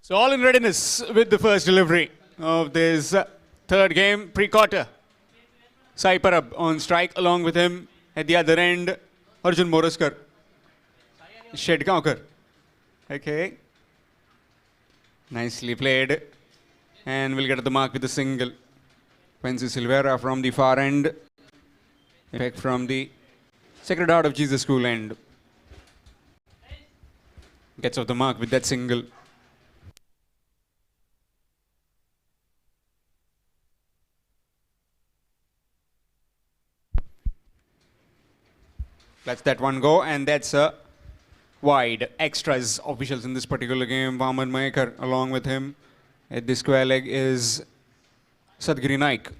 So all in readiness with the first delivery of this third game, pre-quarter. Sai Parab on strike, along with him at the other end, Arjun Moraskar. Shedgaonkar. Okay. Nicely played. And we'll get at the mark with a single. Quincy Silvera from the far end. Effect from the Sacred Heart of Jesus School end. Gets off the mark with that single. Lets that one go, and that's a wide. Extras officials in this particular game. Vaman Mayekar along with him. At the square leg is Sadgiri Naik.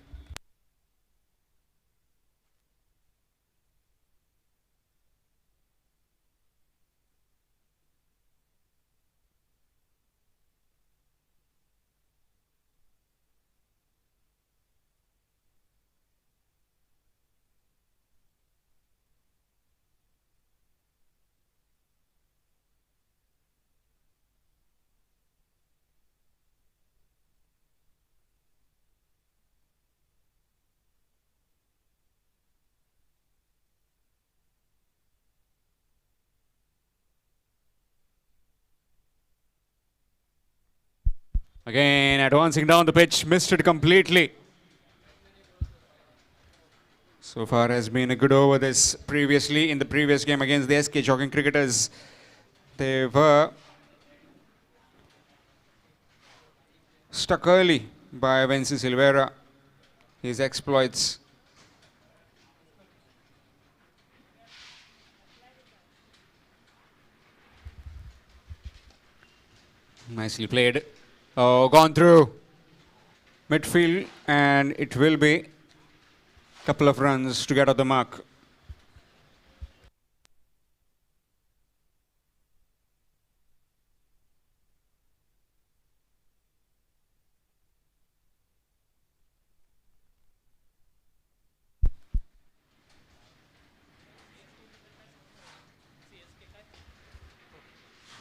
Again, advancing down the pitch, missed it completely. So far has been a good over this previously in the previous game against the SK Jogging Cricketers. They were stuck early by Quincy Silvera. His exploits. Nicely played. Oh, gone through midfield, and it will be a couple of runs to get off the mark.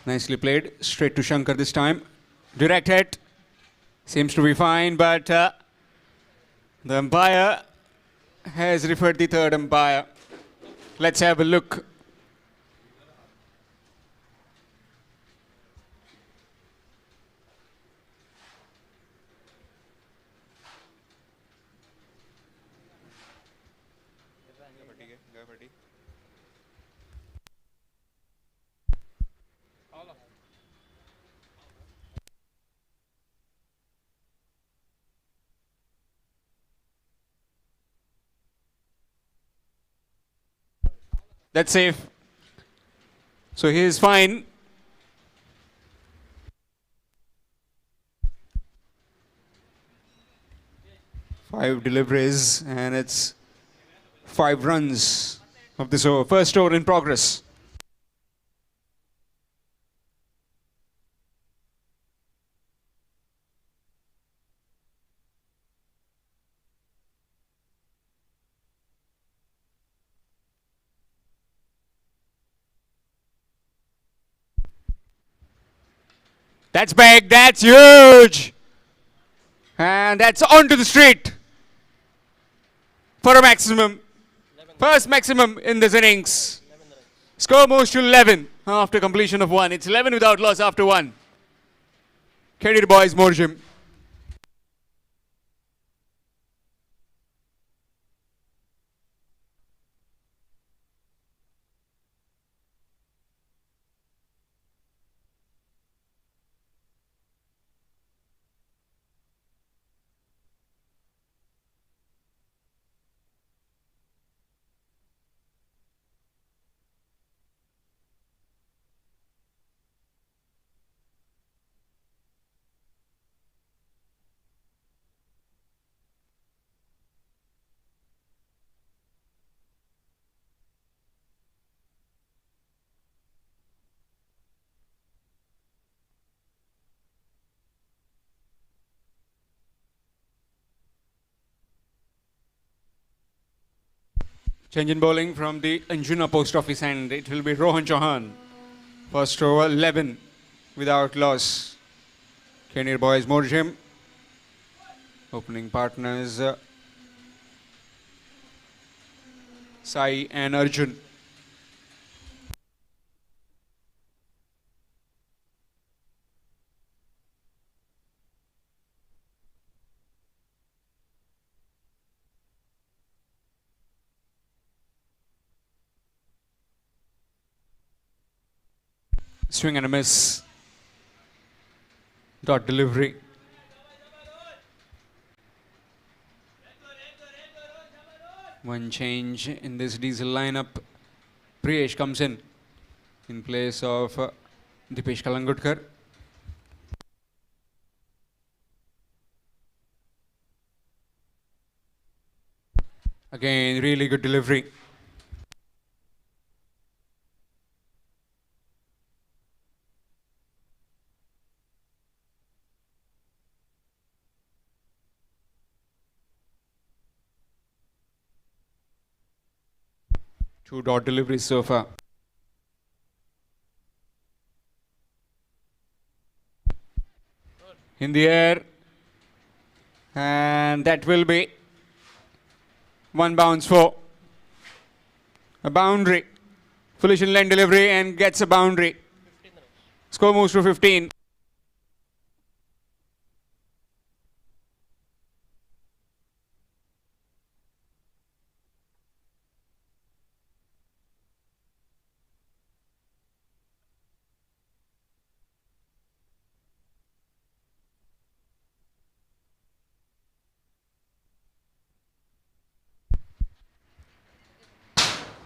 Nicely played. Straight to Shankar this time. Direct hit. Seems to be fine, but the umpire has referred the third umpire. Let's have a look. That's safe. So he is fine. Five deliveries, and it's 5 runs of this over. First over in progress. That's big, that's huge. And that's onto the street for a maximum. First maximum in this innings. Score moves to 11 after completion of 1. It's 11 without loss after 1. Career boys, Morjim. Change in bowling from the Anjuna post office end. It will be Rohan Chauhan. First over 11 without loss. Kenir Boys Morjim. Opening partners Sai and Arjun. Swing and a miss. Dot delivery. One change in this diesel lineup. Priyesh comes in place of Dipesh Kalangutkar. Again, really good delivery. Two dot deliveries so far. In the air. And that will be one bounce for a boundary. Felician Len delivery and gets a boundary. Score moves to 15.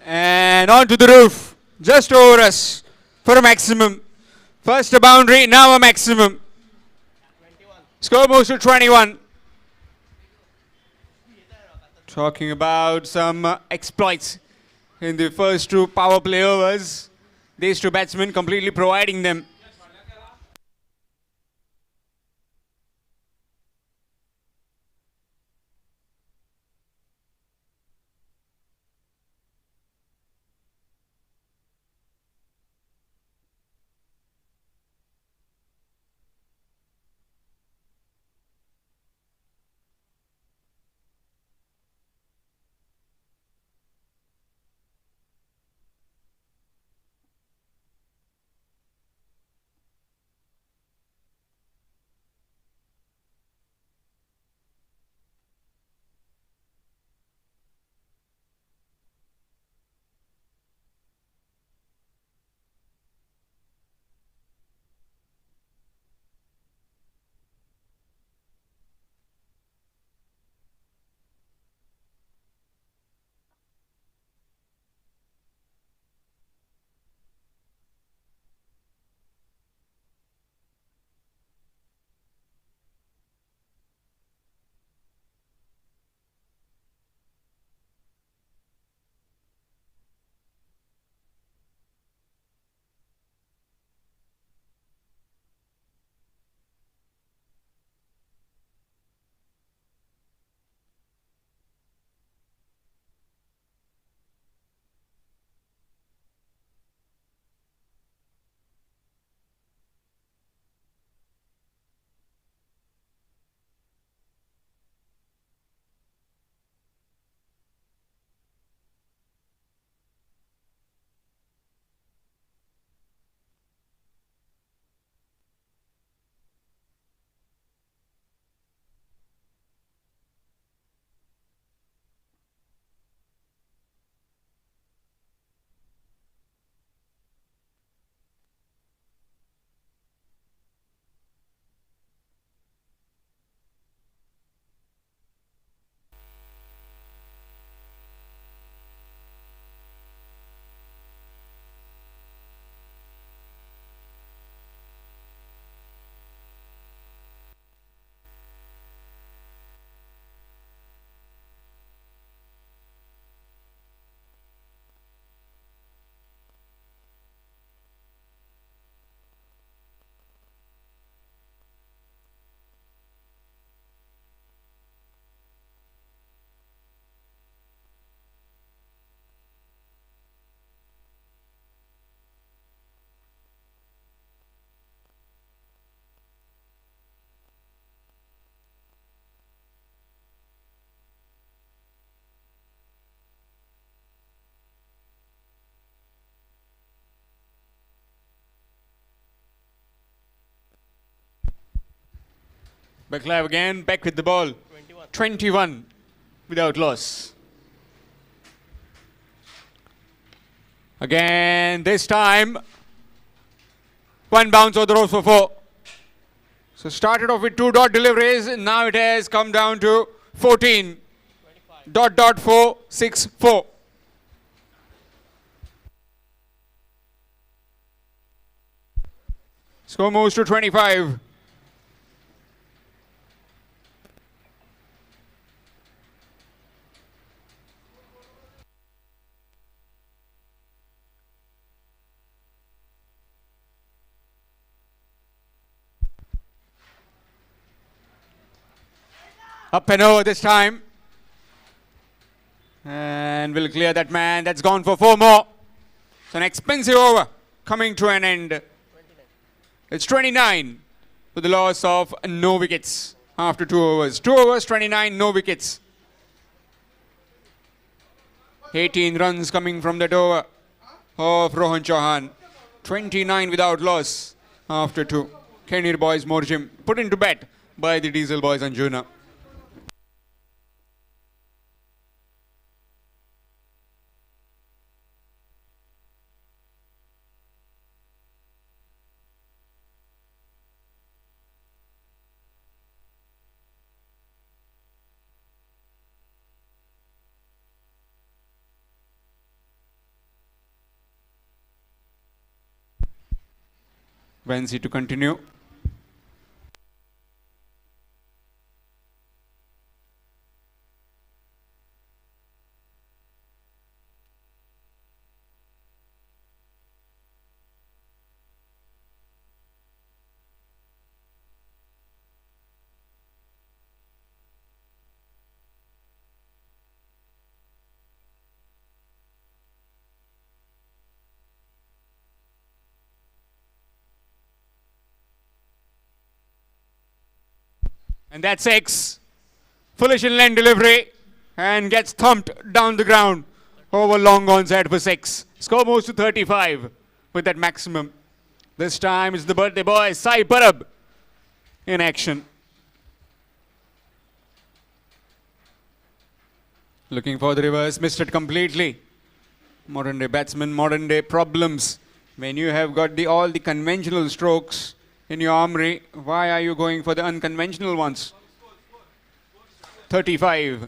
And onto the roof. Just over us for a maximum. First a boundary, now a maximum. Score moves to 21. Talking about some exploits in the first two power play overs. These two batsmen completely providing them. Beklev again, back with the ball. 21 without loss. Again, this time, one bounce over the rows for 4. So started off with 2 dot deliveries, now it has come down to 14. Dot dot 4, 6, 4. Score moves to 25. Up and over this time. And will clear that man. That's gone for 4 more. It's an expensive over coming to an end. It's 29 with the loss of no wickets after 2 overs. 2 overs, 29, no wickets. 18 runs coming from that over of Rohan Chauhan. 29 without loss after 2. Kenir boys Morjim put into bet by the Diesel boys Anjuna. Vansi to continue. And that's 6. Foolish inland delivery and gets thumped down the ground over long on head for 6. Score moves to 35 with that maximum. This time it's the birthday boy Sai Parab in action. Looking for the reverse, missed it completely. Modern day batsmen, modern day problems. When you have got all the conventional strokes in your armory, why are you going for the unconventional ones? 35.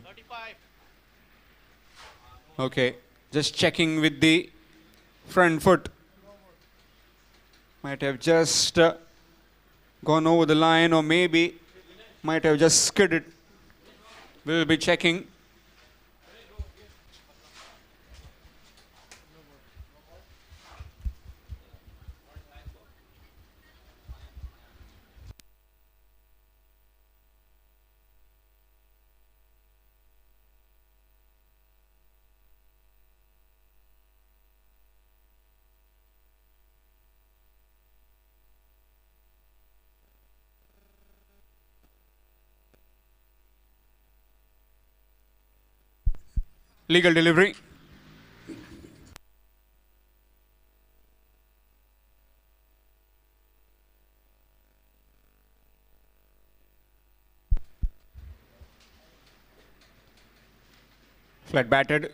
Okay, just checking with the front foot. Might have just gone over the line, or maybe might have just skidded. We'll be checking. Legal delivery. Flat batted.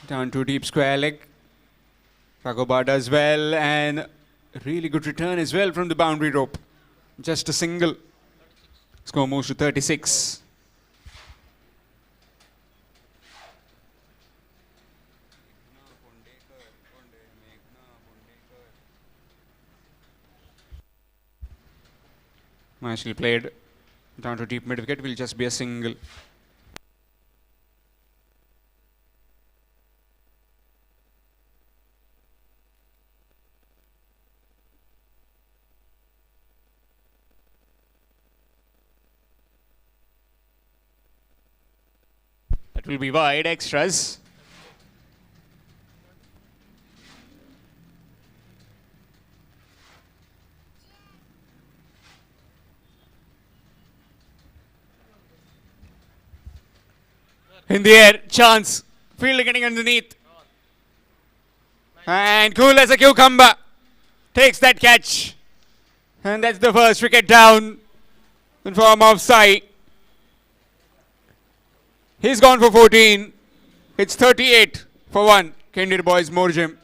Down to deep square leg. Raghobar does well, and really good return as well from the boundary rope. Just a single. Score moves to 36. Nicely played. Down to deep mid wicket will just be a single. That will be wide, extras. In the air, chance. Fielder getting underneath. And cool as a cucumber. Takes that catch. And that's the first wicket down in form of Sai. He's gone for 14. It's 38 for 1. Kendir Boys Morjim.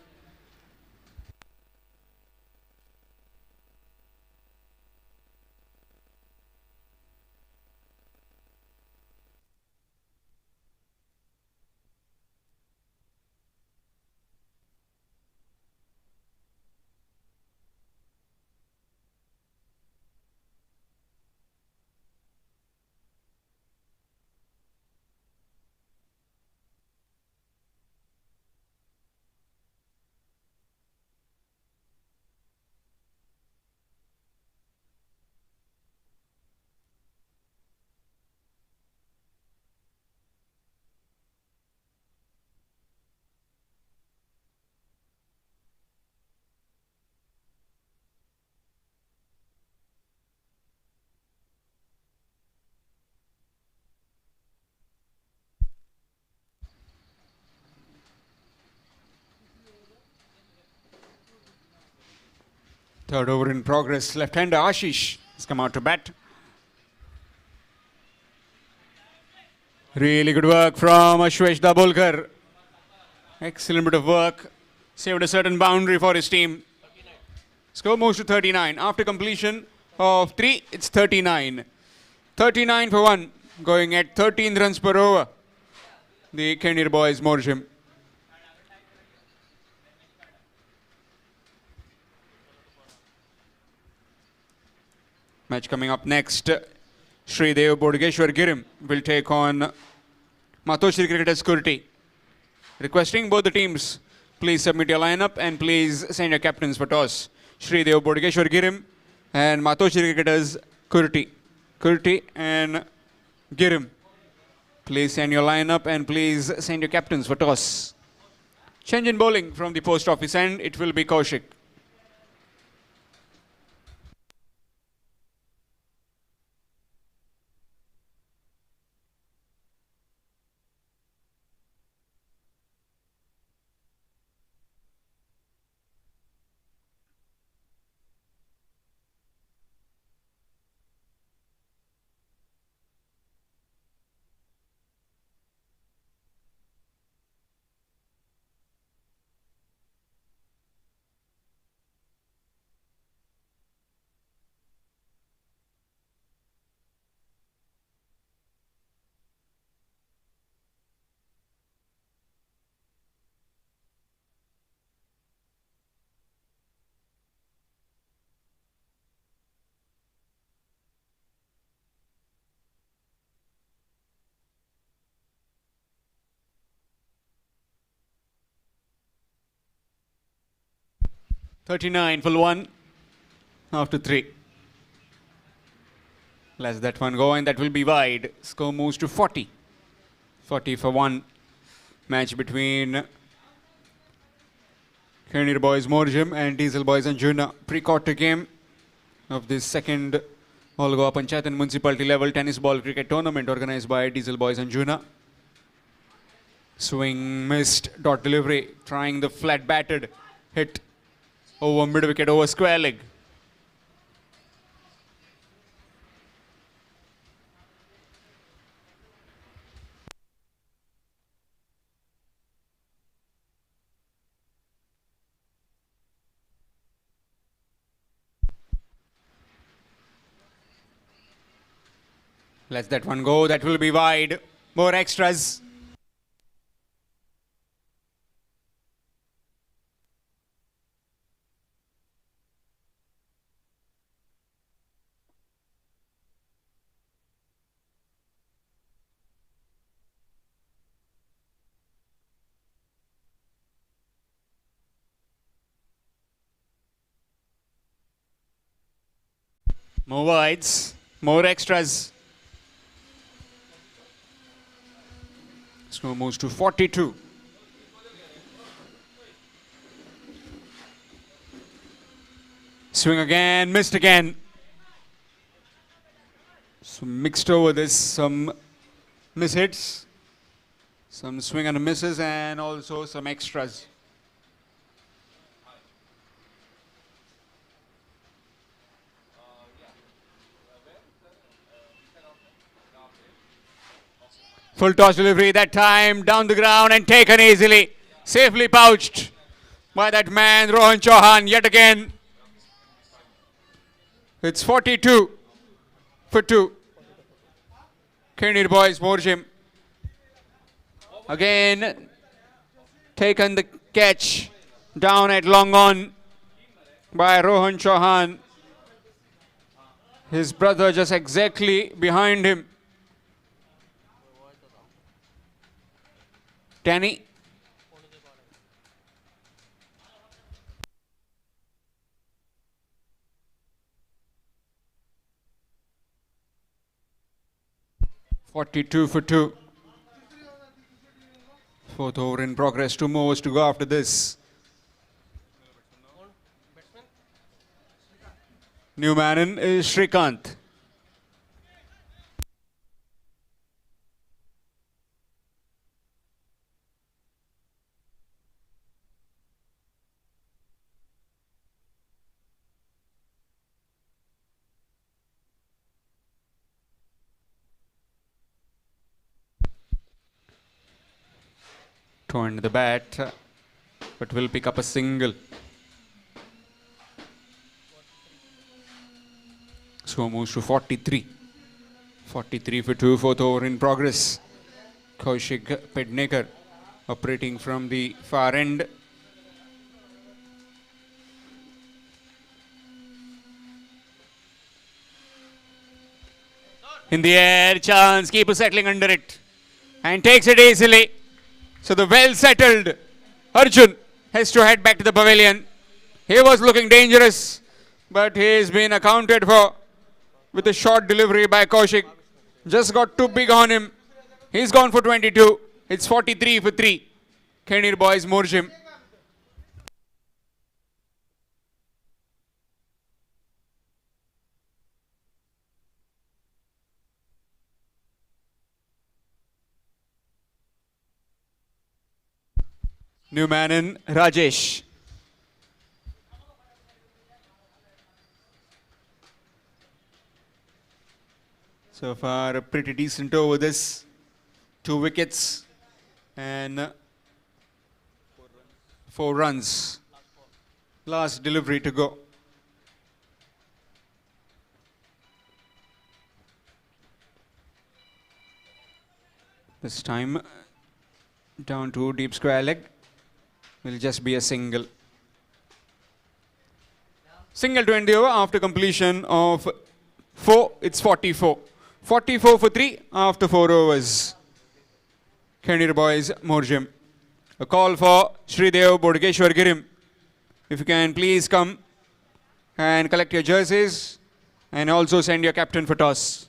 Third over in progress. Left-hander Ashish has come out to bat. Really good work from Ashwesh Dabholkar. Excellent bit of work. Saved a certain boundary for his team. Score moves to 39. After completion of 3, it's 39. 39 for 1. Going at 13 runs per over. The Kendir Boys Morjim. Match coming up next. Sri Dev Bodgeshwar Girim will take on Matoshri Cricketers Kurti. Requesting both the teams, please submit your lineup and please send your captains for toss. Sri Dev Bodgeshwar Girim and Matoshri Cricketers Kurti. Kurti and Girim. Please send your lineup and please send your captains for toss. Change in bowling from the post office end. It will be Kaushik. .39 full 1 after 3. Let's that one go and that will be wide. Score moves to 40. 40 for 1. Match between Kendir Boys Morjim and Diesel Boys Anjuna. Pre-quarter game of this second All Goa Panchayat and Municipality level tennis ball cricket tournament organized by Diesel Boys Anjuna. Swing missed. Dot delivery. Trying the flat batted hit over mid wicket over square leg. Let's that one go. That will be wide. More extras. More wides. More extras. Score moves to 42. Swing again, missed again. So mixed over this, some miss hits, some swing and misses, and also some extras. Full toss delivery that time, down the ground and taken easily. Safely pouched by that man, Rohan Chauhan, yet again. It's 42 for 2. Kenir boys, Morjim. Again, taken the catch down at long on by Rohan Chauhan. His brother just exactly behind him. Danny. (42 for 2). Fourth over in progress. 2 more overs to go after this. New man in is Srikanth. Turned the bat, but will pick up a single. So moves to 43. 43 for 2, fourth over in progress. Kaushik Pednekar operating from the far end. In the air, chance, keeper settling under it and takes it easily. So the well-settled Arjun has to head back to the pavilion. He was looking dangerous, but he has been accounted for with a short delivery by Kaushik. Just got too big on him. He's gone for 22. It's 43 for 3. Kenir boys, Morjim. New man in, Rajesh. So far, a pretty decent over this. 2 wickets and 4 runs. Last delivery to go. This time, down to deep square leg. Will just be a single. Single to end the over after completion of 4. It's 44. 44 for 3 after 4 overs. Kenir boys, Morjim. A call for Sridev Bodgeshwar Girim. If you can please come and collect your jerseys and also send your captain for toss.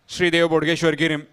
Sridev Bodgeshwar Girim.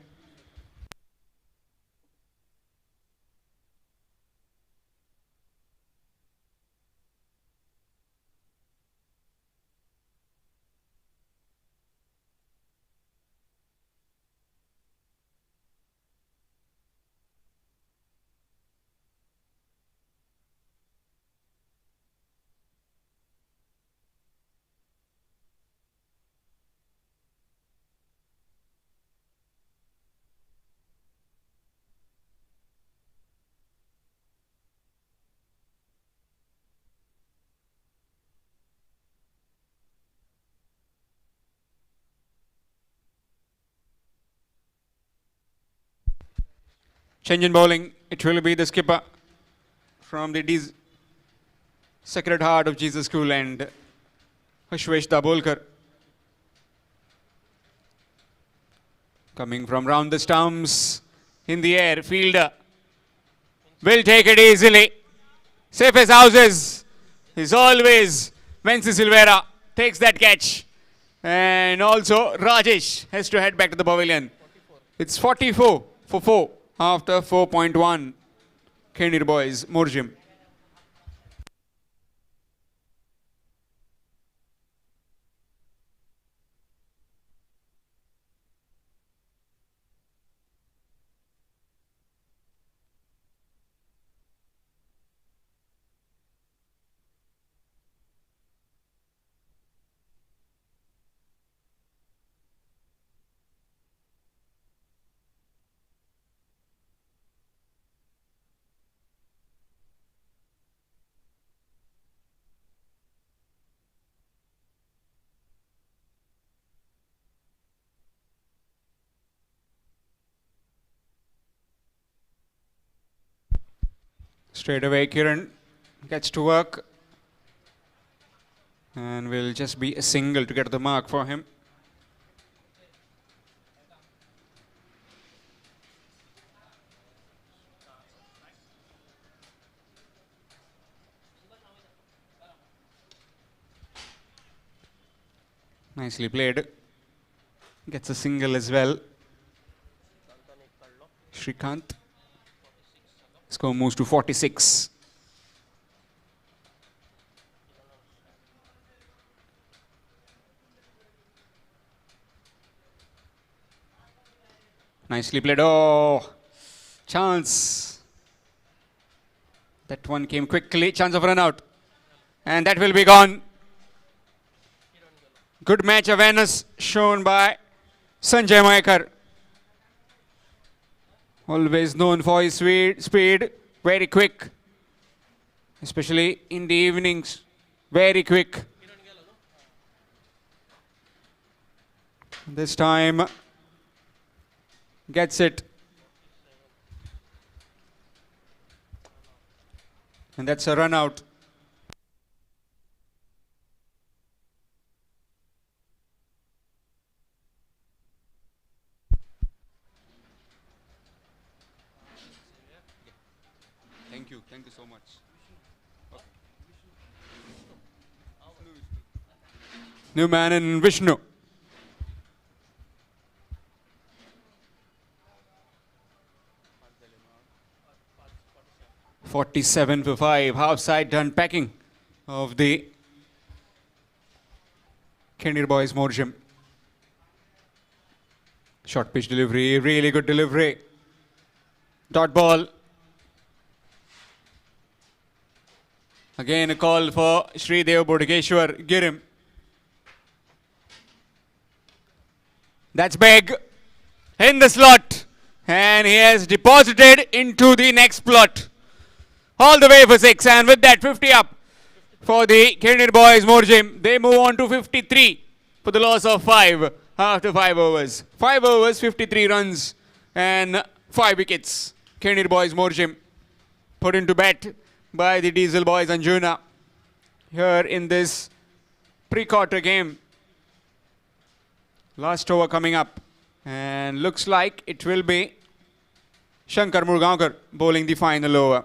Change in bowling. It will be the skipper from the Sacred Heart of Jesus School and Ashwesh Dabolkar. Coming from round the stumps. In the air, fielder will take it easily. Safe as houses. Is always Venci Silvera takes that catch. And also Rajesh has to head back to the pavilion. It's 44 for 4 after 4.1. Kenir boys, Morjim. Straight away, Kiran gets to work. And will just be a single to get the mark for him. Nicely played. Gets a single as well. Shrikant. Score moves to 46. Nicely played. Oh, chance. That one came quickly. Chance of run out. And that will be gone. Good match awareness shown by Sanjay Maikar. Always known for his speed. Very quick. Especially in the evenings. Very quick. This time gets it. And that's a run out. Thank you so much. New man in Vishnu. .47 for 5. Half side done packing of the Kendir boys Morjim. Short pitch delivery. Really good delivery. Dot ball. Again a call for Sri Dev Bodhageshwar. Girim. That's big. In the slot. And he has deposited into the next plot. All the way for 6. And with that 50 up for the Kendir boys Morjim. They move on to 53 for the loss of 5 after 5 overs. 5 overs, 53 runs and 5 wickets. Kendir boys Morjim put into bat by the Diesel boys Anjuna here in this pre-quarter game. Last over coming up, and looks like it will be Shankar Murgaonkar bowling the final over.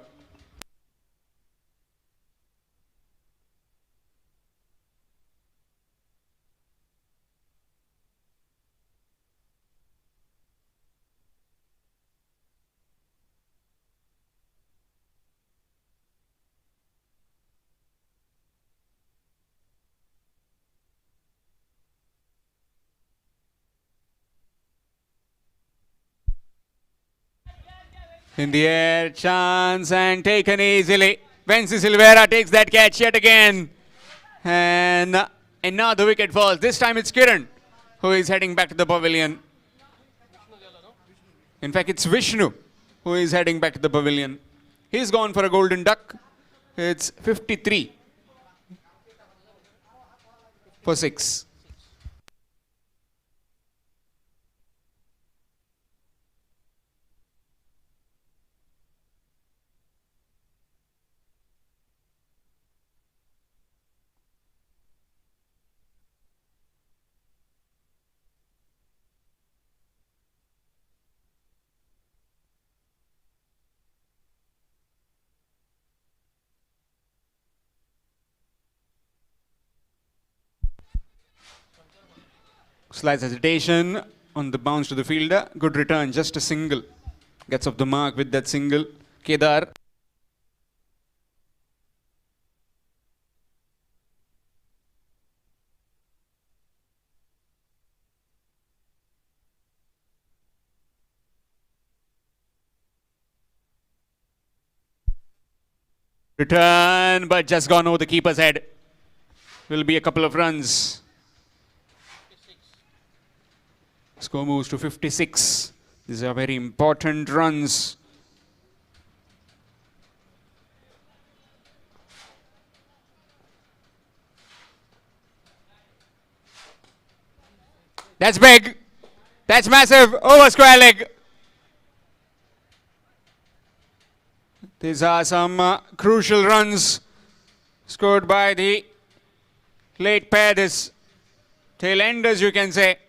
In the air, chance and taken easily. Vency Silvera takes that catch yet again. And another wicket falls. This time it's Kiran who is heading back to the pavilion. In fact, it's Vishnu who is heading back to the pavilion. He's gone for a golden duck. It's 53 for 6. Slight hesitation on the bounce to the fielder. Good return, just a single. Gets off the mark with that single. Kedar. Return, but just gone over the keeper's head. Will be a couple of runs. Score moves to 56. These are very important runs. That's big. That's massive. Over square leg. These are some crucial runs scored by the late pair, this tail enders, you can say.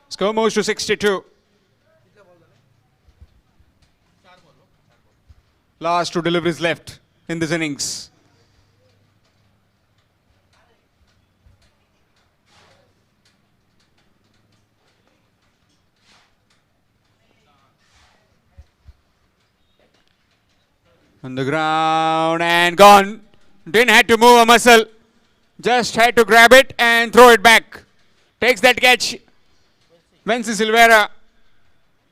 Score moves to 62. Last two deliveries left in this innings. On the ground and gone. Didn't have to move a muscle. Just had to grab it and throw it back. Takes that catch. Vency Silvera.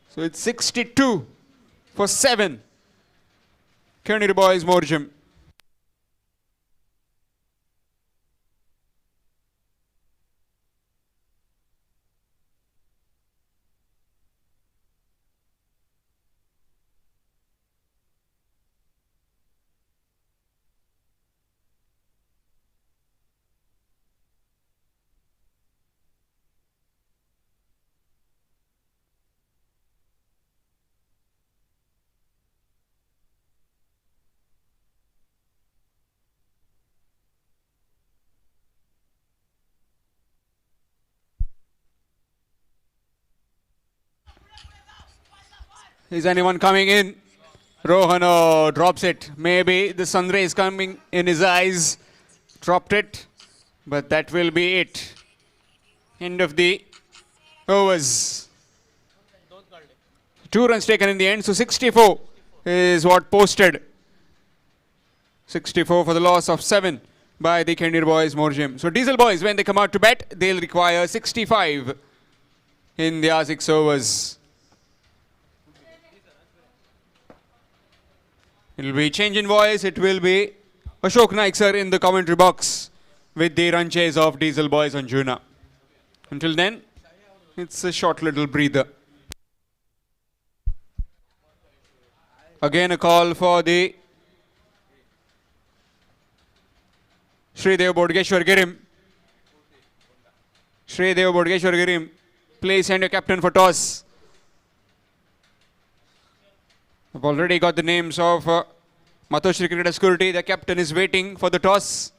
So it's 62 for 7. Kearney Boys Morjam. Is anyone coming in? Rohan drops it. Maybe the sun ray is coming in his eyes. Dropped it. But that will be it. End of the overs. 2 runs taken in the end. So 64 is what posted. 64 for the loss of 7 by the Kearney Boys Morjam. So Diesel Boys, when they come out to bat, they'll require 65 in their 6 overs. It will be change in voice. It will be Ashok Naik sir in the commentary box with the run chase of Diesel Boys on Juna. Until then, it's a short little breather. Again a call for the Shridev Bodgeshwar Girim. Shridev Bodgeshwar Girim, please send your captain for toss. I've already got the names of Matoshri Cricket Security. The captain is waiting for the toss.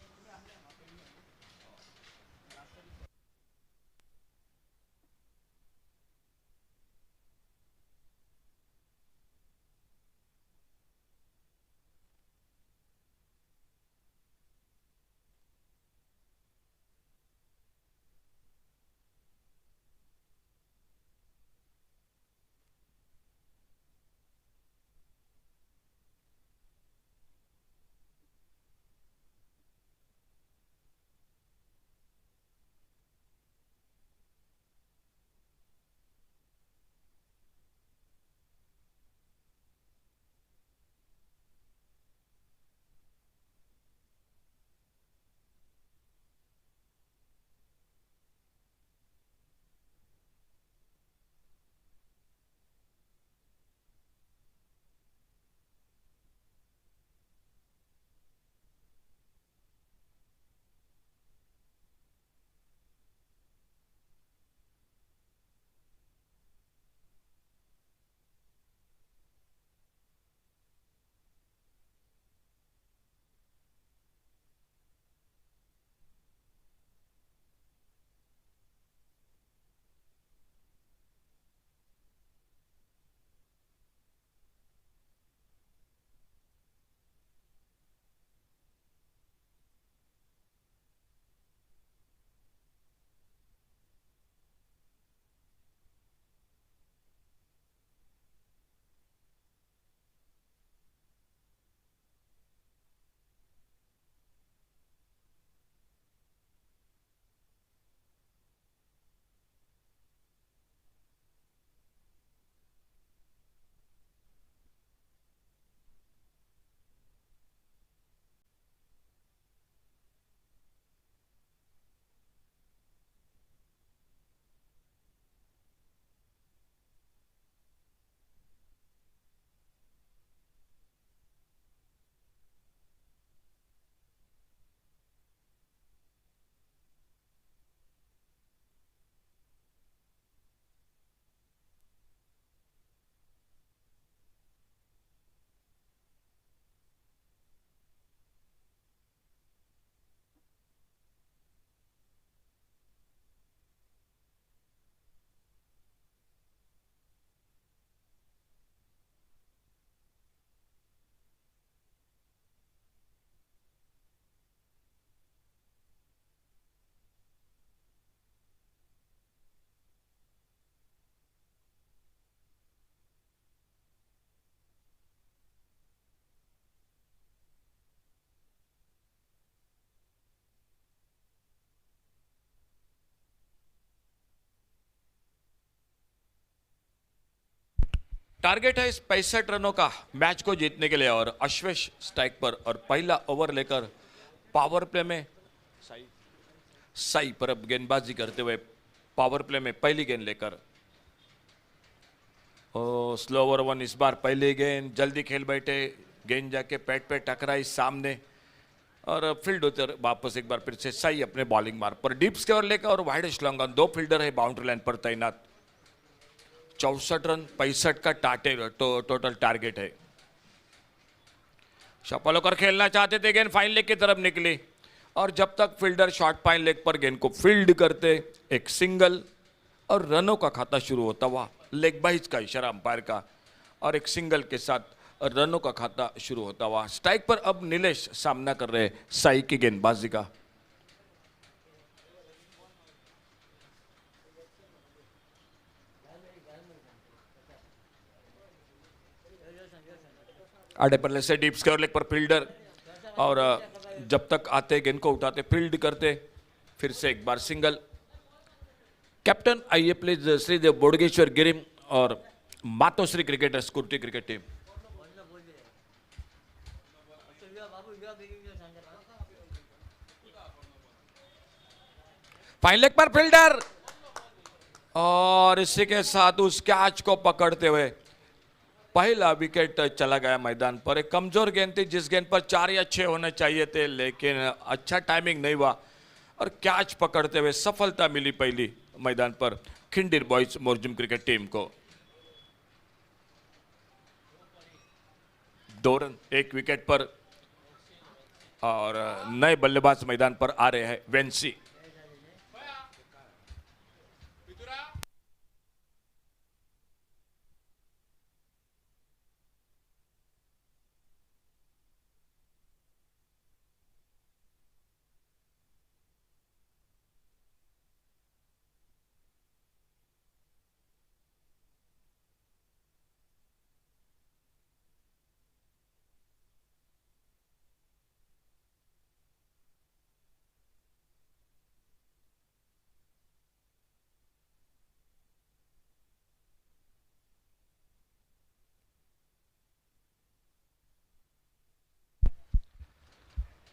Target है इस 65 रनों का match को जीतने के लिए और अश्वेश strike पर और पहला ओवर लेकर पावर प्ले में साई पर अब गेंदबाजी करते हुए पावर प्ले में पहली गेंद लेकर स्लो ओवर वन इस बार पहली गेंद जल्दी खेल बैठे गेंद जाके पैट पे टकराई सामने और फील्ड उतर वापस एक बार फिर से सही अपने बॉलिंग मार्ग पर डीप स्कोर लेकर और वाइड लॉन्ग ऑन 2 फील्डर है बाउंड्री लाइन पर तैनात 64 रन 65 का टोटल टारगेट है। शफल होकर खेलना चाहते थे गेंद फाइन लेग की तरफ निकली और जब तक फील्डर शॉर्ट फाइन लेग पर गेंद को फील्ड करते एक सिंगल और रनों का खाता शुरू होता हुआ लेग बाइज का इशारा अंपायर का और एक सिंगल के साथ रनों का खाता शुरू होता हुआ स्ट्राइक पर अब नीलेश सामना कर रहे साई की गेंदबाजी का। आड़े पल्ले से डीप स्क्वायर लेग पर फील्डर और जब तक आते गेंद को उठाते फील्ड करते फिर से एक बार सिंगल। कैप्टन आइए प्लीज श्रीदेव बोडगेश्वर गिरिम और मातोश्री क्रिकेटर स्कूटी क्रिकेट टीम। फाइन लेग पर फील्डर और इसी के साथ उस कैच को पकड़ते हुए पहला विकेट चला गया मैदान पर। एक कमजोर गेंद थी जिस गेंद पर 4 या 6 होने चाहिए थे लेकिन अच्छा टाइमिंग नहीं हुआ और कैच पकड़ते हुए सफलता मिली पहली मैदान पर खिंडीर बॉयज मोरजुम क्रिकेट टीम को। 2 रन 1 विकेट पर और नए बल्लेबाज मैदान पर आ रहे हैं वेंसी।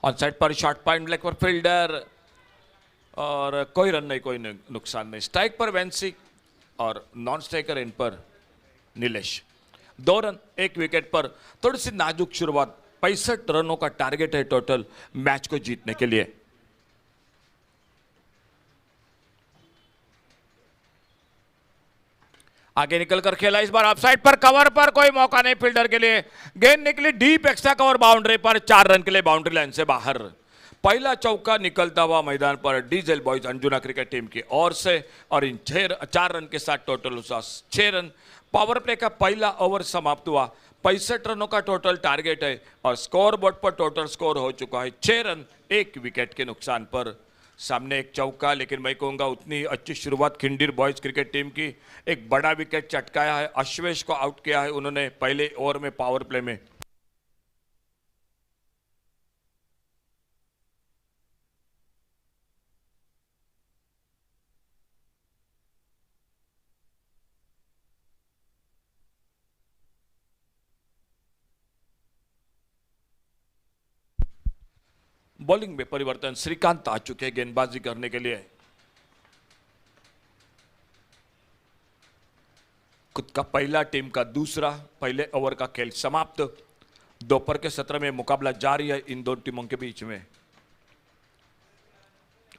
ऑन साइड पर शॉर्ट पॉइंट लेग पर फील्डर और कोई रन नहीं कोई नुकसान नहीं। स्ट्राइक पर वेंसी और नॉन स्ट्राइकर इन पर नीलेश। 2 रन 1 विकेट पर थोड़ी सी नाजुक शुरुआत 65 रनों का टारगेट है टोटल मैच को जीतने के लिए। आगे निकलकर खेला इस बार ऑफसाइड पर कवर पर कोई मौका नहीं फील्डर के लिए गेंद निकली डीप एक्स्ट्रा कवर बाउंड्री पर 4 रन के लिए बाउंड्री लाइन से बाहर। पहला चौका निकलता हुआ मैदान पर diesel boys Anjuna cricket team की ओर से और इन 4 रन के साथ टोटल 6 रन। पावर प्ले का पहला ओवर समाप्त हुआ 65 रनों का टोटल टारगेट है और स्कोर बोर्ड पर टोटल स्कोर हो चुका है 6 रन 1 विकेट के नुकसान पर। सामने एक चौका लेकिन मैं कहूंगा उतनी अच्छी शुरुआत खिंडीर बॉयज क्रिकेट टीम की। एक बड़ा विकेट चटकाया है अश्वेश को आउट किया है उन्होंने पहले ओवर में पावर प्ले में। बॉलिंग में परिवर्तन श्रीकांत आ चुके हैं गेंदबाजी करने के लिए। खुद का पहला टीम का दूसरा पहले ओवर का खेल समाप्त। दोपहर के सत्र में मुकाबला जारी है इन दोनों टीमों के बीच में।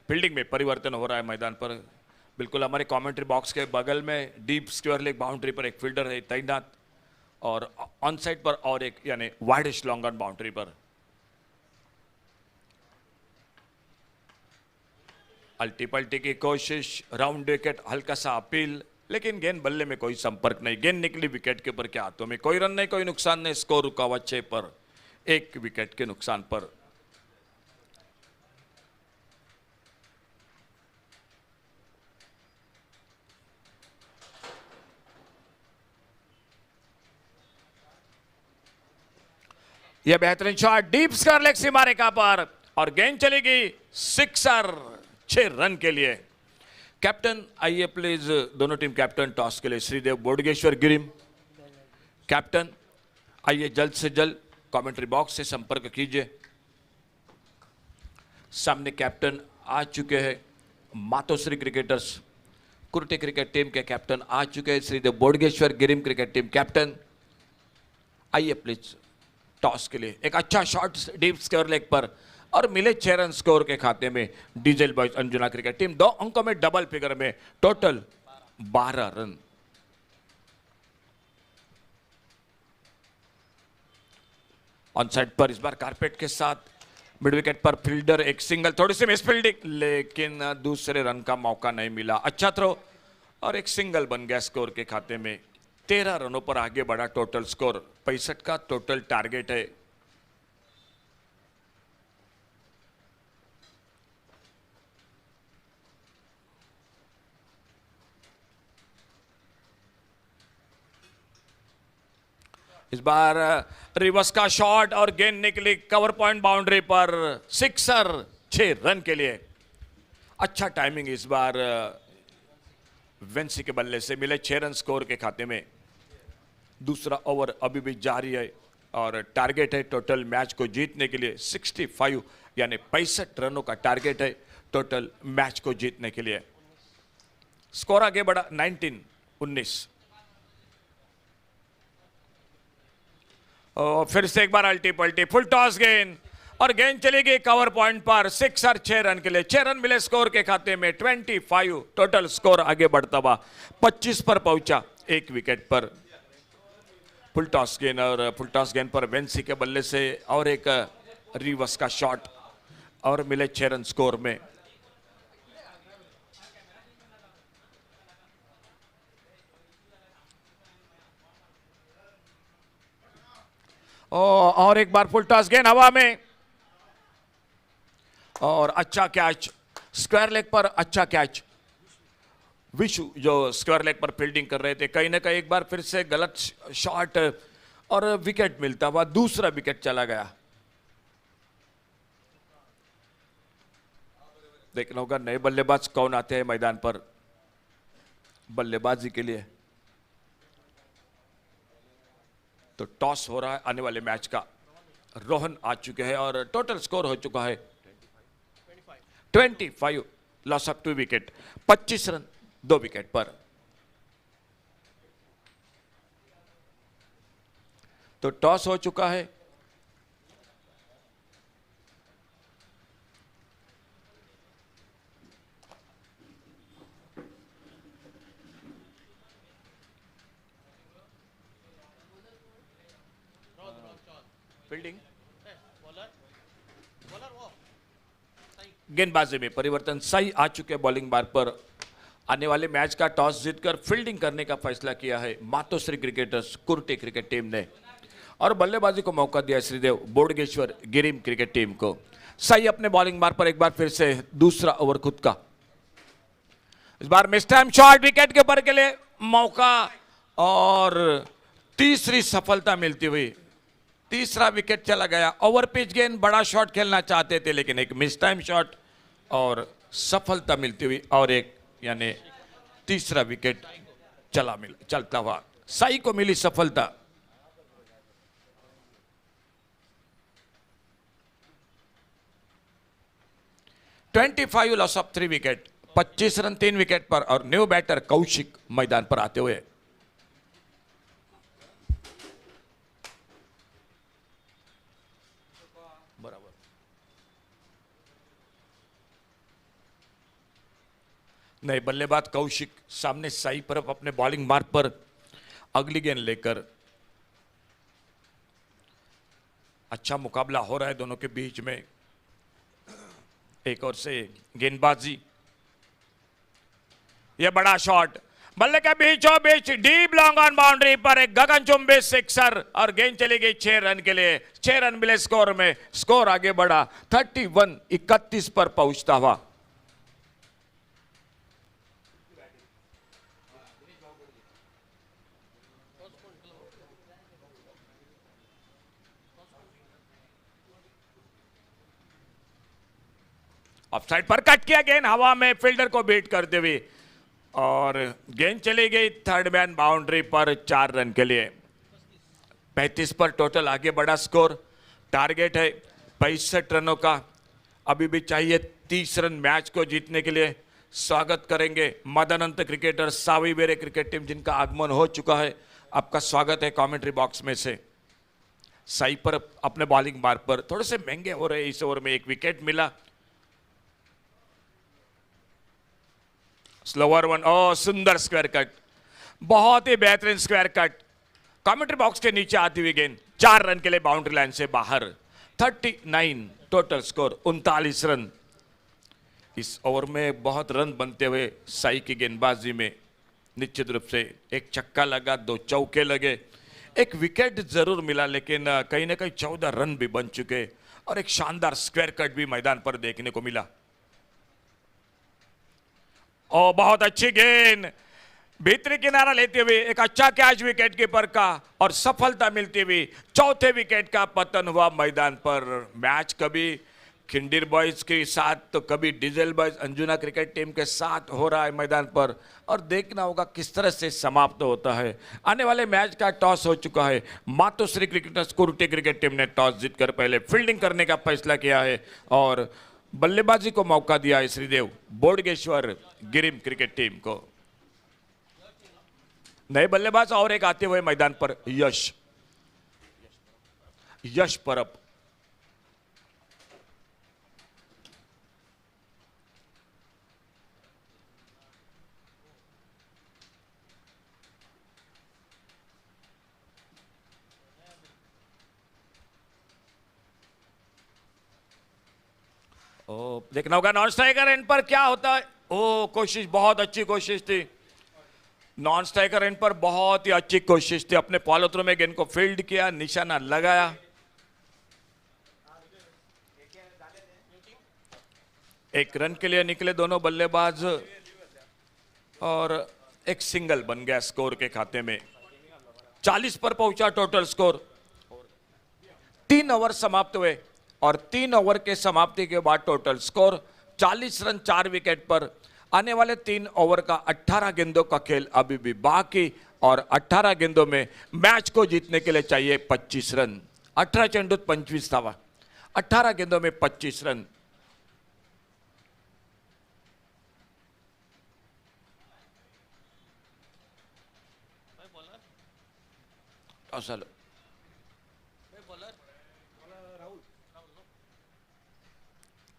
फील्डिंग में परिवर्तन हो रहा है मैदान पर। बिल्कुल हमारे कमेंट्री बॉक्स के बगल में डीप स्क्वायर लेग बाउंड्री पर एक फील्डर है तैनात और ऑन साइड पर और एक यानी वाइडिश लॉन्ग ऑन बाउंड्री पर। अल्टी पल्टी की कोशिश राउंड विकेट हल्का सा अपील लेकिन गेंद बल्ले में कोई संपर्क नहीं। गेंद निकली विकेट के ऊपर के हाथों में कोई रन नहीं कोई नुकसान नहीं। स्कोर रुका हुआ 6 पर 1 विकेट के नुकसान पर। यह बेहतरीन शॉट डीप स्क्वायर लेग सीमा रेखा पर और गेंद चलेगी सिक्सर 6 रन के लिए। कैप्टन आइए प्लीज दोनों टीम कैप्टन टॉस के लिए श्रीदेव बोडगेश्वर गिरिम कैप्टन आइए जल्द से जल्द कमेंट्री बॉक्स से संपर्क कीजिए। सामने कैप्टन आ चुके हैं Matoshree cricketers Kurte cricket team के कैप्टन आ चुके हैं Shridev Bodgeshwar Girim cricket team captain. आइए प्लीज टॉस के लिए एक अच्छा शॉट डीप स्क्वायर लेग पर और मिले 6 रन स्कोर के खाते में diesel boys Anjuna cricket team 2 अंकों में डबल फिगर में टोटल 12 रन। ऑन साइड पर इस बार कारपेट के साथ मिड विकेट पर फील्डर एक सिंगल, थोड़ी सी मिस फील्डिंग लेकिन दूसरे रन का मौका नहीं मिला। अच्छा थ्रो और एक सिंगल बन गया स्कोर के खाते में। 13 रनों पर आगे बढ़ा टोटल स्कोर 65 का टोटल टारगेट है। इस बार रिवर्स का शॉट और गेंद निकली कवर पॉइंट बाउंड्री पर सिक्सर 6 रन के लिए। अच्छा टाइमिंग इस बार वेंसी के बल्ले से मिले 6 रन स्कोर के खाते में। दूसरा ओवर अभी भी जारी है और टारगेट है टोटल मैच को जीतने के लिए 65 यानी 65 रनों का टारगेट है टोटल मैच को जीतने के लिए। स्कोर आगे बढ़ा 19-19। फिर से एक बार अल्टी पल्टी फुल टॉस गेंद और गेंद चली गई कवर पॉइंट पर 6 और 6 रन के लिए। 6 रन मिले स्कोर के खाते में 25 टोटल स्कोर आगे बढ़ता हुआ 25 पर पहुंचा 1 विकेट पर। फुल टॉस गेंद और फुल टॉस गेंद पर वेंसी के बल्ले से और एक रिवर्स का शॉट और मिले 6 रन स्कोर में। और एक बार फुल टॉस गेंद हवा में और अच्छा कैच स्क्वायर लेग पर। अच्छा कैच विशु जो स्क्वायर लेग पर फील्डिंग कर रहे थे कहीं ना कहीं एक बार फिर से गलत शॉट और विकेट मिलता हुआ दूसरा विकेट चला गया। देखना होगा नए बल्लेबाज कौन आते हैं मैदान पर बल्लेबाजी के लिए। तो टॉस हो रहा है आने वाले मैच का। रोहन आ चुके हैं और टोटल स्कोर हो चुका है 25 loss of 2 wicket 25 run 2 wicket पर। तो टॉस हो चुका है। फील्डिंग गेंदबाजी में परिवर्तन सही आ चुके बॉलिंग बार पर। आने वाले मैच का टॉस जीतकर फील्डिंग करने का फैसला किया है Matoshree cricketers Kurte cricket team ने और बल्लेबाजी को मौका दिया श्रीदेव बोडगेश्वर गिरिम क्रिकेट टीम को। सही अपने बॉलिंग बार पर एक बार फिर से दूसरा ओवर खुद का। इस बार मिस टाइम शॉट विकेट के ऊपर के लिए मौका और तीसरी सफलता मिलती हुई। तीसरा विकेट चला गया। ओवर पिच गेंद बड़ा शॉट खेलना चाहते थे लेकिन एक मिस टाइम शॉट और सफलता मिलती हुई और एक यानी तीसरा विकेट चलता हुआ साई को मिली सफलता। $25 loss of 3 wicket 25 run 3 wicket पर और न्यू बैटर कौशिक मैदान पर आते हुए। नए बल्लेबाज कौशिक सामने साई पर अपने बॉलिंग मार्ग पर अगली गेंद लेकर। अच्छा मुकाबला हो रहा है दोनों के बीच में। एक और से गेंदबाजी यह बड़ा शॉट बल्ले के बीचों बीच डीप लॉन्ग ऑन बाउंड्री पर एक गगनचुंबी सिक्सर और गेंद चली गई 6 रन के लिए। 6 रन मिले स्कोर में। स्कोर आगे बढ़ा 31 पर पहुंचता हुआ। ऑफसाइड पर कट किया गेंद हवा में फील्डर को बीट करते हुए और गेंद चली गई थर्ड मैन बाउंड्री पर 4 रन के लिए। 35 पर टोटल आगे बढ़ा स्कोर। टारगेट है 65 रनों का, अभी भी चाहिए 30 रन मैच को जीतने के लिए। स्वागत करेंगे मदनंत क्रिकेटर सावी बेरे क्रिकेट टीम जिनका आगमन हो चुका है। आपका स्वागत है कमेंट्री बॉक्स में से। साई पर अपने बॉलिंग मार्क पर थोड़े से महंगे हो रहे, इस ओवर में एक विकेट मिला। स्लोअर वन, ओ सुंदर स्क्वायर कट, बहुत ही बेहतरीन स्क्वायर कट। कमेंट्री बॉक्स के नीचे आती हुई गेंद 4 रन के लिए बाउंड्री लाइन से बाहर। 39 टोटल स्कोर, 39 रन। इस ओवर में बहुत रन बनते हुए साई की गेंदबाजी में निश्चित रूप से एक छक्का लगा, 2 चौके लगे, एक विकेट जरूर मिला, लेकिन कहीं ना कहीं 14 रन भी बन चुके और एक शानदार स्क्वायर कट भी मैदान पर देखने को मिला। और बहुत अच्छी गेंद भीतरी किनारा लेते हुए एक अच्छा कैच विकेट कीपर का और सफलता मिलती हुई चौथे विकेट का पतन हुआ मैदान पर। मैच कभी खिंडीर बॉयज के साथ तो कभी diesel boys Anjuna cricket team के साथ हो रहा है मैदान पर, और देखना होगा किस तरह से समाप्त होता है। आने वाले मैच का टॉस हो चुका है। मातोश्री क्रिकेटर्स कुरुटी क्रिकेट टीम ने टॉस जीतकर पहले फील्डिंग करने का फैसला किया है और बल्लेबाजी को मौका दिया है श्रीदेव बोडगेश्वर गिरिम क्रिकेट टीम को। नए बल्लेबाज और एक आते हुए मैदान पर यश परब। ओ देखना होगा नॉन स्ट्राइकर एंड पर क्या होता है। ओ कोशिश, बहुत अच्छी कोशिश थी। नॉन स्ट्राइकर एंड पर बहुत ही अच्छी कोशिश थी। अपने फॉलो थ्रू में गेंद को फील्ड किया, निशाना लगाया। एक रन के लिए निकले दोनों बल्लेबाज और एक सिंगल बन गया स्कोर के खाते में। 40 पर पहुंचा टोटल स्कोर। 3 ओवर समाप्त हुए और 3 ओवर के समाप्ति के बाद टोटल स्कोर 40 रन 4 विकेट पर। आने वाले 3 ओवर का 18 गेंदों का खेल अभी भी बाकी और 18 गेंदों में मैच को जीतने के लिए चाहिए 25 रन। 18 चेंडूत 25 धावा, 18 गेंदों में 25 रन।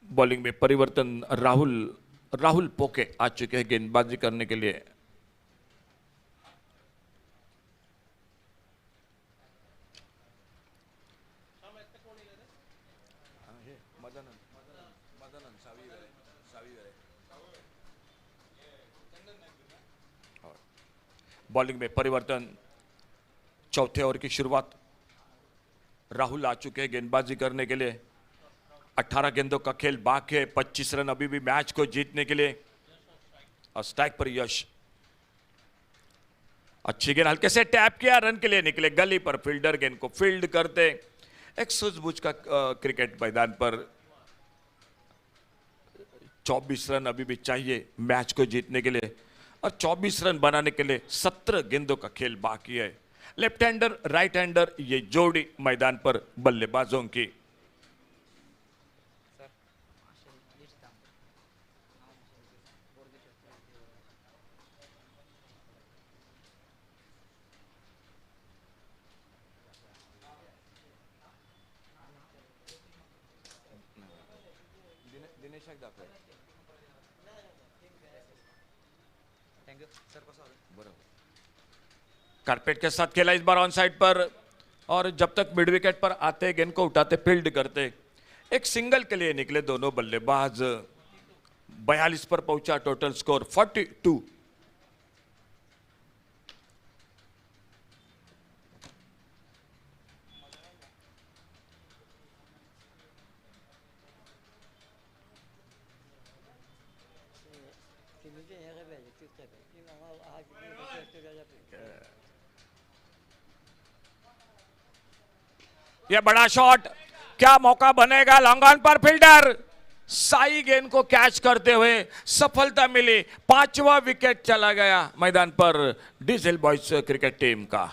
बॉलिंग में परिवर्तन, राहुल पोके आ चुके हैं गेंदबाजी करने के लिए। बॉलिंग में परिवर्तन, चौथे ओवर की शुरुआत। राहुल आ चुके हैं गेंदबाजी करने के लिए। 18 गेंदों का खेल बाकी है, 25 रन अभी भी मैच को जीतने के लिए। और स्ट्राइक पर यश, अच्छी गेंद हल्के से टैप किया, रन के लिए निकले गली पर। फील्डर गेंद को फील्ड करते। एक सूझबूझ का क्रिकेट मैदान पर 24 रन अभी भी चाहिए मैच को जीतने के लिए और 24 रन बनाने के लिए 17 गेंदों का खेल बाकी है। लेफ्ट हैंडर राइट हैंडर ये जोड़ी मैदान पर बल्लेबाजों की। कारपेट के साथ खेला इस बार ऑन साइड पर और जब तक मिड विकेट पर आते गेंद को उठाते फील्ड करते। एक सिंगल के लिए निकले दोनों बल्लेबाज। 42 पर पहुंचा टोटल स्कोर 42। यह बड़ा शॉट, क्या मौका बनेगा। लॉन्ग ऑन पर फील्डर साई गेंद को कैच करते हुए सफलता मिली। 5वां विकेट चला गया मैदान पर डीजल बॉयज क्रिकेट टीम का।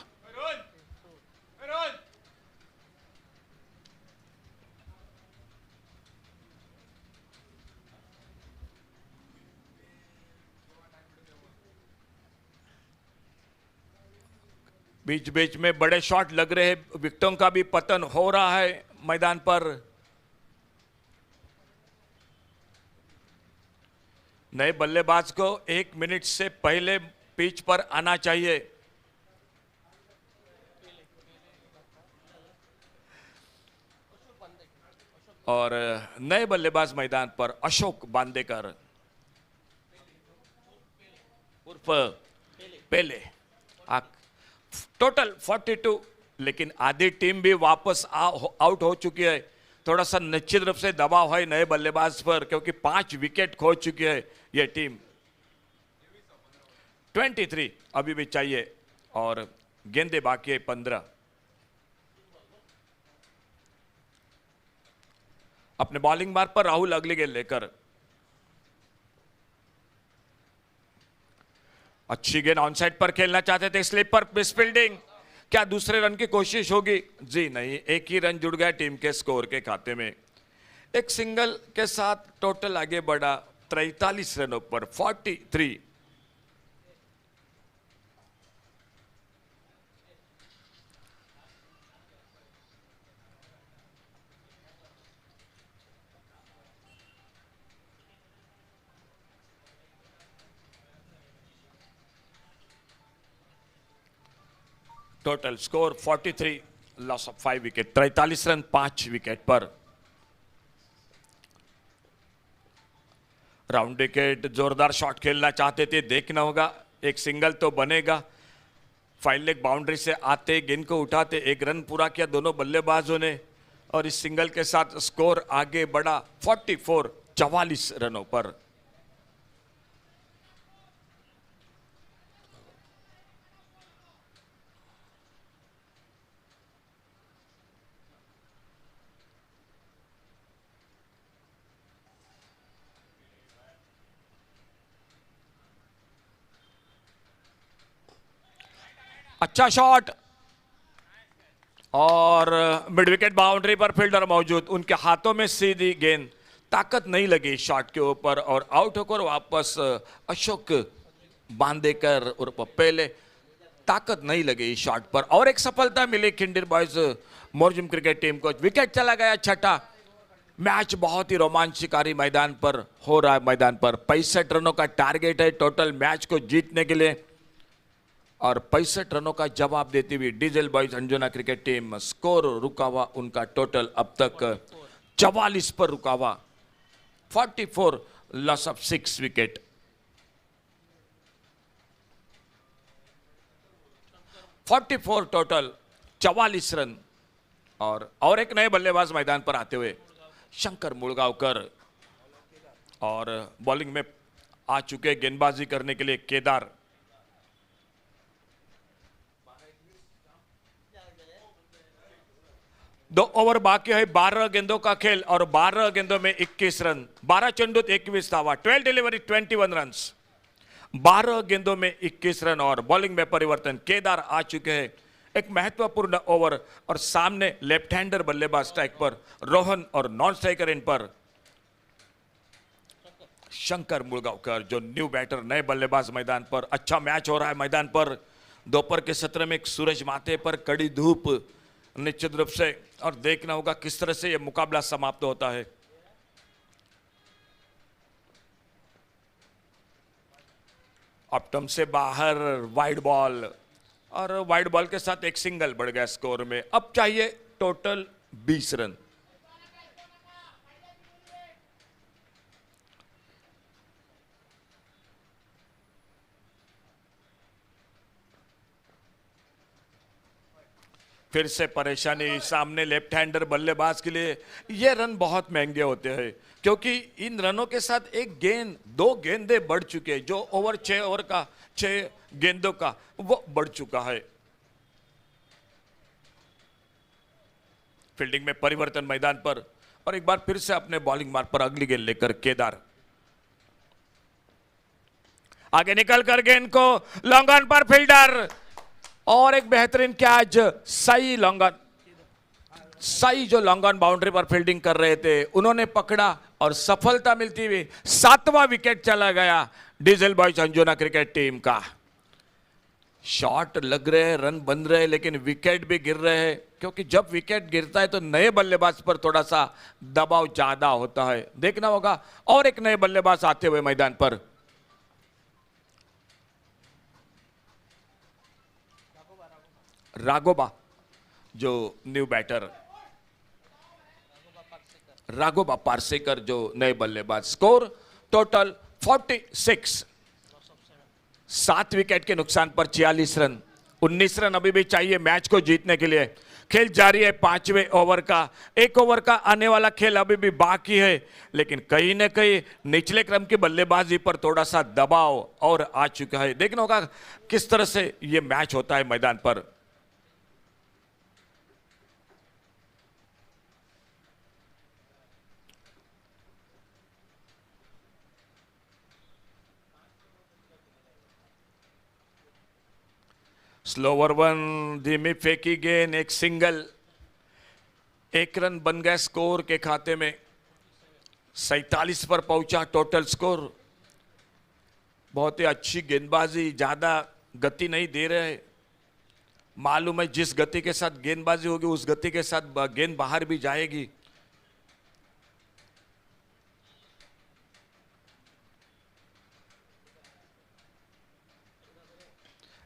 बीच बीच में बड़े शॉट लग रहे हैं, विकेटों का भी पतन हो रहा है मैदान पर। नए बल्लेबाज को 1 मिनट से पहले पिच पर आना चाहिए। और नए बल्लेबाज मैदान पर अशोक बांदेकर उर्फ पेले। टोटल 42, लेकिन आधी टीम भी वापस आउट हो चुकी है। थोड़ा सा निश्चित रूप से दबाव है नए बल्लेबाज पर, क्योंकि 5 विकेट खो चुकी है यह टीम। 23 अभी भी चाहिए और गेंदे बाकी है 15। अपने बॉलिंग मार्ग पर राहुल अगली गेंद लेकर। अच्छी गेंद ऑन साइड पर खेलना चाहते थे, स्लिप पर मिस फील्डिंग। क्या दूसरे रन की कोशिश होगी? जी नहीं, एक ही रन जुड़ गया टीम के स्कोर के खाते में। एक सिंगल के साथ टोटल आगे बढ़ा 43 रनों पर 43। Total score 43, loss of 5 wicket. 43 run 5 wicket पर। राउंड विकेट, जोरदार शॉट खेलना चाहते थे, देखना होगा एक सिंगल तो बनेगा। 5 लेग बाउंड्री से आते गेंद को उठाते 1 रन पूरा किया दोनों बल्लेबाजों ने, और इस सिंगल के साथ स्कोर आगे बढ़ा 44 रनों पर। अच्छा शॉट, और मिड विकेट बाउंड्री पर फील्डर मौजूद, उनके हाथों में सीधी गेंद, ताकत नहीं लगी शॉट के ऊपर, और आउट होकर वापस अशोक बांदेकर और पहले ताकत नहीं लगी शॉट पर। और एक सफलता मिली खिंडीर बॉयज मोरजुम क्रिकेट टीम को। विकेट चला गया 6ठा। मैच बहुत ही रोमांचकारी मैदान पर हो रहा है। मैदान पर 65 रनों का टारगेट है टोटल मैच को जीतने के लिए, और 65 रनों का जवाब देती हुई diesel boys Anjuna cricket team. Score रुका हुआ उनका टोटल अब तक 44 पर रुका हुआ। 44, loss of 6 wicket. Total 44 run. और एक नए बल्लेबाज मैदान पर आते हुए शंकर मुलगांवकर, और बॉलिंग में आ चुके गेंदबाजी करने के लिए केदार। दो ओवर बाकी है, 12 गेंदों का खेल, और 12 गेंदों में 21 रन। 12 चेंडूत 21 धावा, 12 डिलीवरी 21 रन। 12 गेंदों में 21 रन, और बॉलिंग में परिवर्तन। केदार आ चुके हैं एक महत्वपूर्ण ओवर, और सामने लेफ्ट हैंडर बल्लेबाज स्ट्राइक पर रोहन, और नॉन स्ट्राइकर इन पर शंकर मुलगांवकर, जो न्यू बैटर, नए बल्लेबाज मैदान पर। अच्छा मैच हो रहा है मैदान पर। दोपहर के सत्र में एक सूरज माथे पर कड़ी धूप निश्चित रूप से, और देखना होगा किस तरह से यह मुकाबला समाप्त होता है। ऑप्टम से बाहर वाइड बॉल, और वाइड बॉल के साथ एक सिंगल बढ़ गया स्कोर में। अब चाहिए टोटल 20 रन। फिर से परेशानी सामने लेफ्ट हैंडर बल्लेबाज के लिए। ये रन बहुत महंगे होते हैं, क्योंकि इन रनों के साथ एक गेंद, 2 गेंदे बढ़ चुके हैं। जो ओवर 6 ओवर का 6 गेंदों का वो बढ़ चुका है। फील्डिंग में परिवर्तन मैदान पर, और एक बार फिर से अपने बॉलिंग मार्ग पर अगली गेंद लेकर केदार। आगे निकलकर गेंद को लॉन्ग ऑन पर फील्डर, और एक बेहतरीन कैच। सही लॉन्ग ऑन, सही जो लॉन्ग ऑन बाउंड्री पर फील्डिंग कर रहे थे उन्होंने पकड़ा, और सफलता मिलती हुई 7वां विकेट चला गया diesel boys Anjuna cricket team का। शॉट लग रहे हैं, रन बन रहे हैं, लेकिन विकेट भी गिर रहे हैं, क्योंकि जब विकेट गिरता है तो नए बल्लेबाज पर थोड़ा सा दबाव ज्यादा होता है। देखना होगा। और एक नए बल्लेबाज आते हुए मैदान पर। राघोबा जो न्यू बैटर, राघोबा पारसेकर जो नए बल्लेबाज। स्कोर टोटल 46, 7 विकेट के नुकसान पर 46 रन। 19 रन अभी भी चाहिए मैच को जीतने के लिए। खेल जारी है 5वें ओवर का। 1 ओवर का आने वाला खेल अभी भी बाकी है, लेकिन कहीं ना कहीं निचले क्रम की बल्लेबाजी पर थोड़ा सा दबाव और आ चुका है। देखना होगा किस तरह से यह मैच होता है मैदान पर। स्लोवर वन, धीमी फेंकी गेंद, एक सिंगल, 1 रन बन गया स्कोर के खाते में। 47 पर पहुंचा टोटल स्कोर। बहुत ही अच्छी गेंदबाजी, ज्यादा गति नहीं दे रहे। मालूम है जिस गति के साथ गेंदबाजी होगी उस गति के साथ गेंद बाहर भी जाएगी।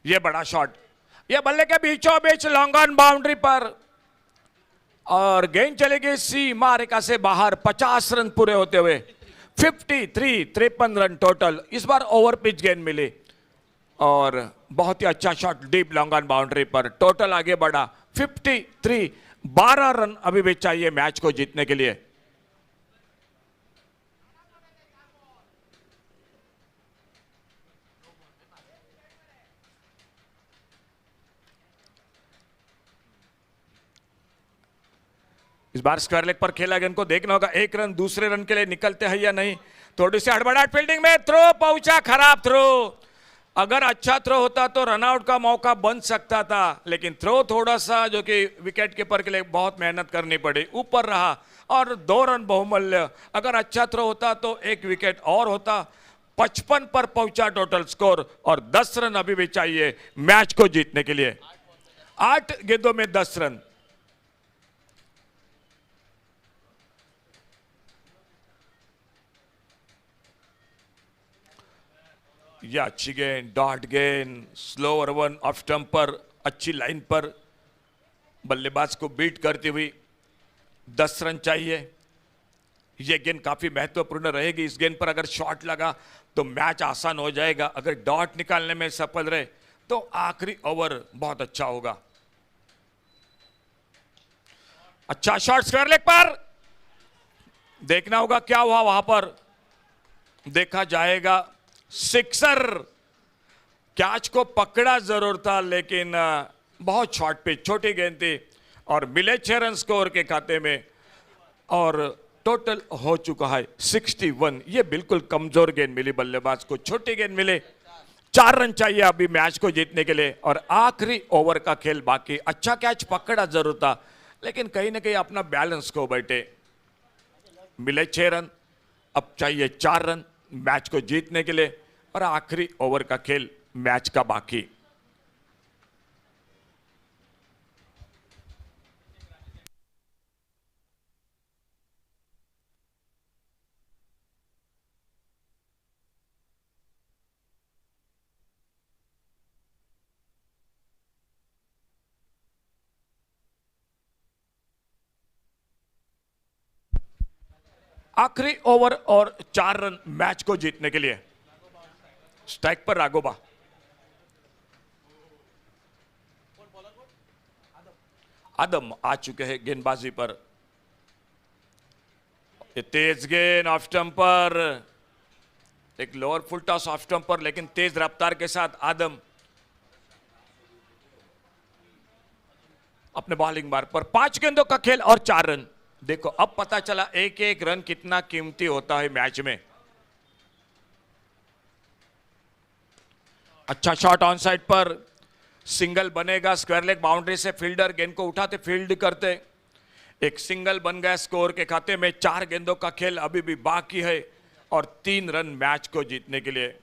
यह बड़ा शॉट, यह बल्ले के बीचों बीच लॉन्ग ऑन बाउंड्री पर, और गेंद चलेगी सीमा रेखा से बाहर। 50 रन पूरे होते हुए 53 रन टोटल। इस बार ओवर पिच गेंद मिली और बहुत ही अच्छा shot deep long on boundary पर। टोटल आगे बढ़ा 53, 12 रन अभी भी चाहिए मैच को जीतने के लिए। इस बार स्क्वायर लेग पर खेला गेंद को देखना होगा। 1 रन दूसरे रन के लिए निकलते हैं या नहीं। थोड़ी सी हड़बड़ाहट फील्डिंग में, थ्रो पहुंचा, खराब थ्रो। अगर अच्छा थ्रो होता तो रनआउट का मौका बन सकता था, लेकिन थ्रो थोड़ा सा जो कि विकेट कीपर के लिए बहुत मेहनत करनी पड़ी, ऊपर रहा और 2 रन बहुमूल्य। अगर अच्छा थ्रो होता तो 1 विकेट और होता। 55 पर पहुंचा टोटल स्कोर और 10 रन अभी भी चाहिए मैच को जीतने के लिए। 8 गेंदों में 10 रन। यह अच्छी गेंद, डॉट गेंद, स्लोअर वन ऑफ स्टंप पर, अच्छी लाइन पर बल्लेबाज को बीट करती हुई 10 रन चाहिए। यह गेंद काफी महत्वपूर्ण रहेगी। इस गेंद पर अगर शॉट लगा तो मैच आसान हो जाएगा। अगर डॉट निकालने में सफल रहे तो आखिरी ओवर बहुत अच्छा होगा। अच्छा शॉट स्क्वायर लेग पर। देखना होगा क्या हुआ वहां पर, देखा जाएगा। सिक्सर। कैच को पकड़ा जरूर था, लेकिन बहुत शॉर्ट पिच, छोटी गेंद थी और मिले 6 रन स्कोर के खाते में और टोटल हो चुका है 61। ये बिल्कुल कमजोर गेंद मिली बल्लेबाज को, छोटी गेंद मिले। 4 रन चाहिए अभी मैच को जीतने के लिए और आखिरी ओवर का खेल बाकी। अच्छा कैच पकड़ा जरूर था, लेकिन कहीं ना कहीं अपना बैलेंस को बैठे। मिले 6 रन, अब चाहिए 4 रन मैच को जीतने के लिए और आखिरी ओवर का खेल मैच का बाकी। आखिरी ओवर और 4 रन मैच को जीतने के लिए। स्ट्राइक पर राघोबा। आदम आ चुके हैं गेंदबाजी पर। तेज गेंद ऑफ स्टंप पर, एक lower full toss off stump पर, लेकिन तेज रफ्तार के साथ आदम अपने बॉलिंग मार्ग पर। 5 गेंदों का खेल और 4 रन। देखो अब पता चला एक एक रन कितना कीमती होता है मैच में। अच्छा शॉट ऑन साइड पर, सिंगल बनेगा। स्क्वायर लेग बाउंड्री से फील्डर गेंद को उठाते फील्ड करते। एक सिंगल बन गया स्कोर के खाते में। 4 गेंदों का खेल अभी भी बाकी है और 3 रन मैच को जीतने के लिए।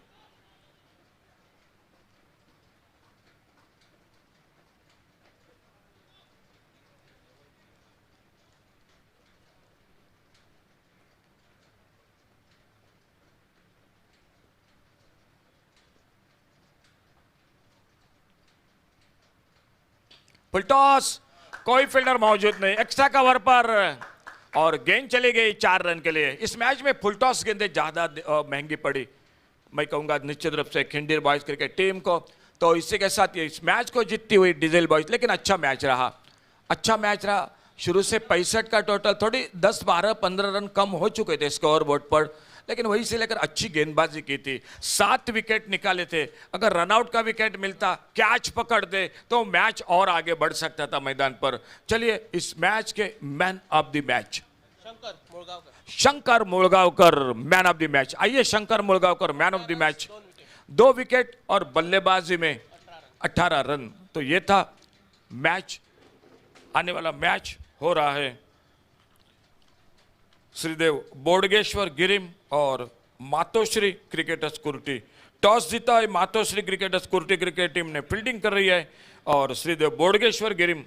फुल टॉस, कोई फील्डर मौजूद नहीं, एक्स्ट्रा कवर पर और गेंद चली गई 4 रन के लिए। इस मैच में फुल टॉस गेंदें ज्यादा महंगी पड़ी, मैं कहूंगा निश्चित रूप से खिंडीर बॉयज क्रिकेट टीम को। तो इसी के साथ ये इस मैच को जीतती हुई डीजल बॉयज, लेकिन अच्छा मैच रहा, अच्छा मैच रहा। शुरू से 65 का टोटल, थोड़ी 10, 12, 15 रन कम हो चुके थे स्कोर बोर्ड पर, लेकिन वहीं से लेकर अच्छी गेंदबाजी की थी। 7 विकेट निकाले थे, अगर रनआउट का विकेट मिलता, कैच पकड़ दे तो मैच और आगे बढ़ सकता था मैदान पर। चलिए इस मैच के man of the match Shankar Mulgaonkar man of the match. आइए Shankar Mulgaonkar man of the match. 2 wicket और बल्लेबाजी में 18 रन। तो ये था मैच। आने वाला मैच हो रहा है श्रीदेव बोडगेश्वर गिरिम और मातोश्री क्रिकेटर्स कुर्टी। टॉस जीता है Matoshree cricketers Kurti cricket team ने, फील्डिंग कर रही है और श्रीदेव बोडगेश्वर गिरिम